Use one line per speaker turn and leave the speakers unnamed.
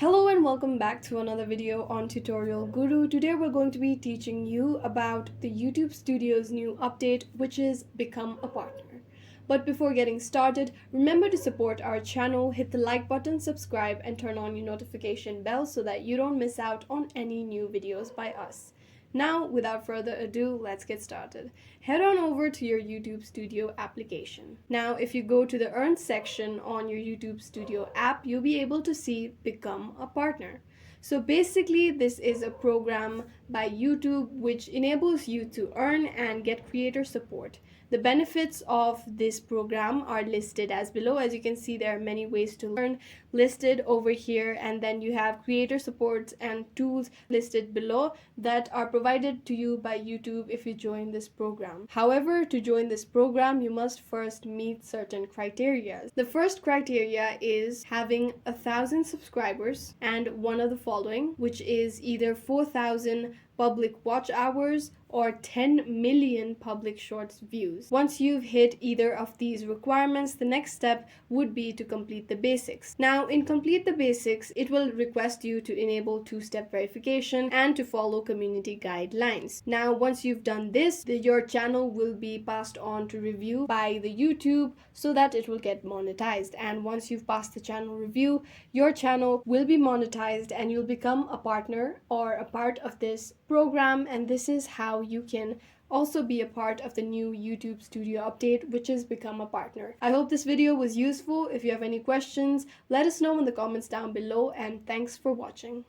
Hello and welcome back to another video on Tutorial Guru. Today we're going to be teaching you about the YouTube Studio's new update, which is Become a Partner. But before getting started, remember to support our channel, hit the like button, subscribe, and turn on your notification bell so that you don't miss out on any new videos by us. Now, without further ado, let's get started. Head on over to your YouTube Studio application. Now, if you go to the Earn section on your YouTube Studio app, you'll be able to see Become a Partner. So basically, this is a program by YouTube which enables you to earn and get creator support. The benefits of this program are listed as below. As you can see, there are many ways to learn listed over here, and then you have creator support and tools listed below that are provided to you by YouTube if you join this program. However, to join this program, you must first meet certain criteria. The first criteria is having 1,000 subscribers and one of the following, which is either 4,000 public watch hours or 10 million public shorts views. Once you've hit either of these requirements, the next step would be to complete the basics. Now, in complete the basics, it will request you to enable two-step verification and to follow community guidelines. Now, once you've done this, your channel will be passed on to review by the YouTube so that it will get monetized. And once you've passed the channel review, your channel will be monetized and you'll become a partner or a part of this program, and this is how you can also be a part of the new YouTube Studio update, which is Become a Partner. I hope this video was useful. If you have any questions, let us know in the comments down below, and thanks for watching.